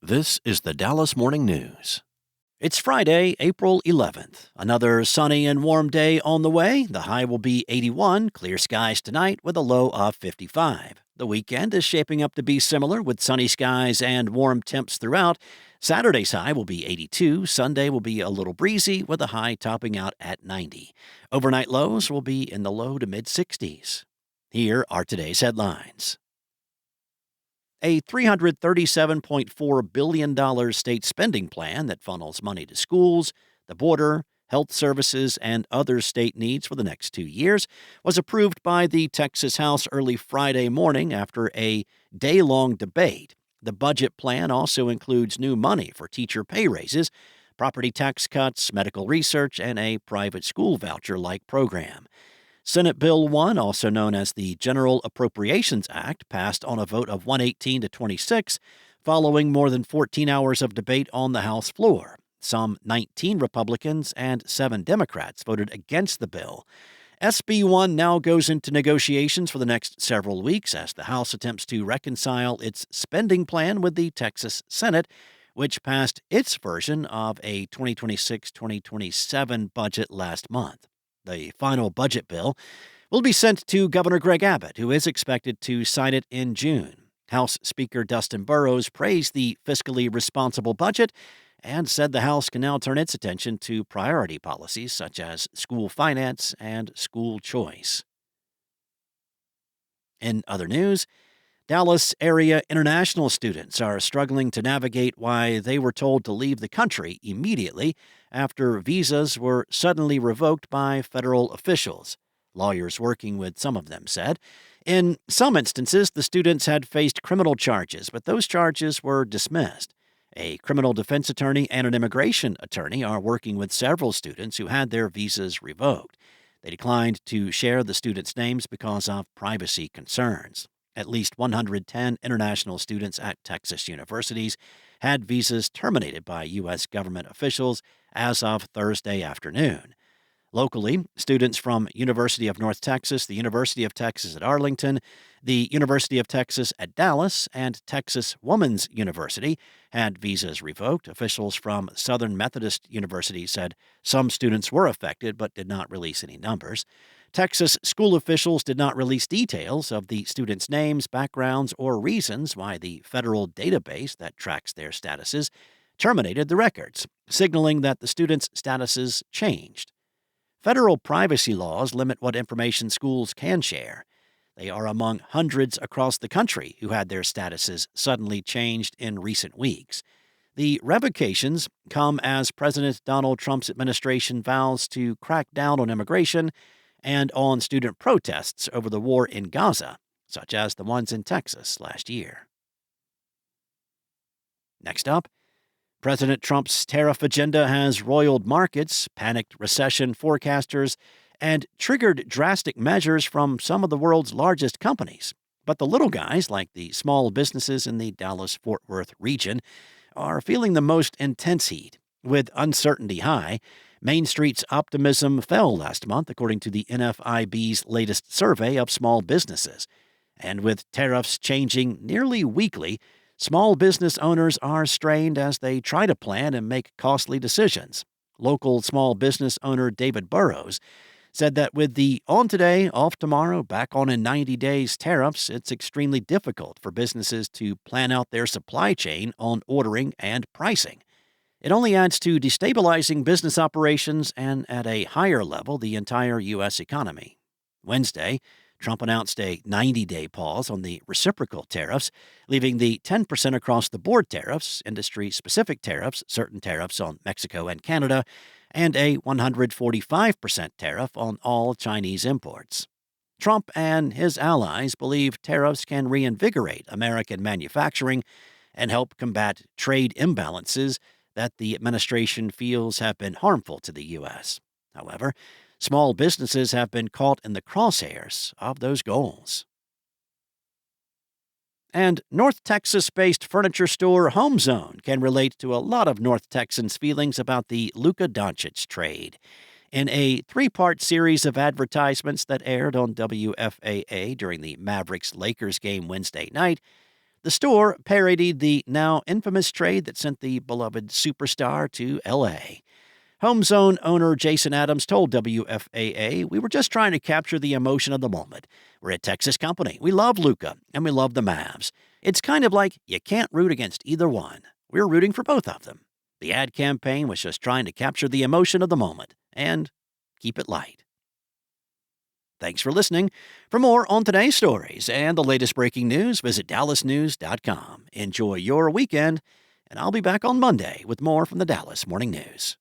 This is the Dallas Morning News. It's Friday, April 11th. Another sunny and warm day on the way. The high will be 81, clear skies tonight with a low of 55. The weekend is shaping up to be similar with sunny skies and warm temps throughout. Saturday's high will be 82. Sunday will be a little breezy with a high topping out at 90. Overnight lows will be in the low to mid-60s. Here are today's headlines. A $337.4 billion state spending plan that funnels money to schools, the border, health services, and other state needs for the next 2 years was approved by the Texas House early Friday morning after a day-long debate. The budget plan also includes new money for teacher pay raises, property tax cuts, medical research, and a private school voucher-like program. Senate Bill 1, also known as the General Appropriations Act, passed on a vote of 118 to 26, following more than 14 hours of debate on the House floor. Some 19 Republicans and 7 Democrats voted against the bill. SB 1 now goes into negotiations for the next several weeks as the House attempts to reconcile its spending plan with the Texas Senate, which passed its version of a 2026-2027 budget last month. The final budget bill will be sent to Governor Greg Abbott, who is expected to sign it in June. House Speaker Dustin Burrows praised the fiscally responsible budget and said the House can now turn its attention to priority policies such as school finance and school choice. In other news, Dallas area international students are struggling to navigate why they were told to leave the country immediately after visas were suddenly revoked by federal officials. Lawyers working with some of them said. In some instances, the students had faced criminal charges, but those charges were dismissed. A criminal defense attorney and an immigration attorney are working with several students who had their visas revoked. They declined to share the students' names because of privacy concerns. At least 110 international students at Texas universities had visas terminated by U.S. government officials as of Thursday afternoon. Locally, students from University of North Texas, the University of Texas at Arlington, the University of Texas at Dallas, and Texas Woman's University had visas revoked. Officials from Southern Methodist University said some students were affected but did not release any numbers. Texas school officials did not release details of the students' names, backgrounds, or reasons why the federal database that tracks their statuses terminated the records, signaling that the students' statuses changed. Federal privacy laws limit what information schools can share. They are among hundreds across the country who had their statuses suddenly changed in recent weeks. The revocations come as President Donald Trump's administration vows to crack down on immigration and on student protests over the war in Gaza, such as the ones in Texas last year. Next up, President Trump's tariff agenda has roiled markets, panicked recession forecasters, and triggered drastic measures from some of the world's largest companies. But the little guys, like the small businesses in the Dallas-Fort Worth region, are feeling the most intense heat. With uncertainty high, Main Street's optimism fell last month, according to the NFIB's latest survey of small businesses. And with tariffs changing nearly weekly, small business owners are strained as they try to plan and make costly decisions. Local small business owner David Burrows said that with the on today, off tomorrow, back on in 90 days tariffs, it's extremely difficult for businesses to plan out their supply chain on ordering and pricing. It only adds to destabilizing business operations and, at a higher level, the entire U.S. economy. Wednesday, Trump announced a 90-day pause on the reciprocal tariffs, leaving the 10% across-the-board tariffs, industry-specific tariffs, certain tariffs on Mexico and Canada, and a 145% tariff on all Chinese imports. Trump and his allies believe tariffs can reinvigorate American manufacturing and help combat trade imbalances that the administration feels have been harmful to the U.S. However, small businesses have been caught in the crosshairs of those goals. And North Texas-based furniture store HomeZone can relate to a lot of North Texans' feelings about the Luka Doncic trade. In a 3-part series of advertisements that aired on WFAA during the Mavericks-Lakers game Wednesday night, The store parodied the now infamous trade that sent the beloved superstar to L.A. HomeZone owner Jason Adams told WFAA, "We were just trying to capture the emotion of the moment. We're a Texas company. We love Luka, and we love the Mavs. It's kind of like you can't root against either one. We're rooting for both of them. The ad campaign was just trying to capture the emotion of the moment and keep it light." Thanks for listening. For more on today's stories and the latest breaking news, visit dallasnews.com. Enjoy your weekend, and I'll be back on Monday with more from the Dallas Morning News.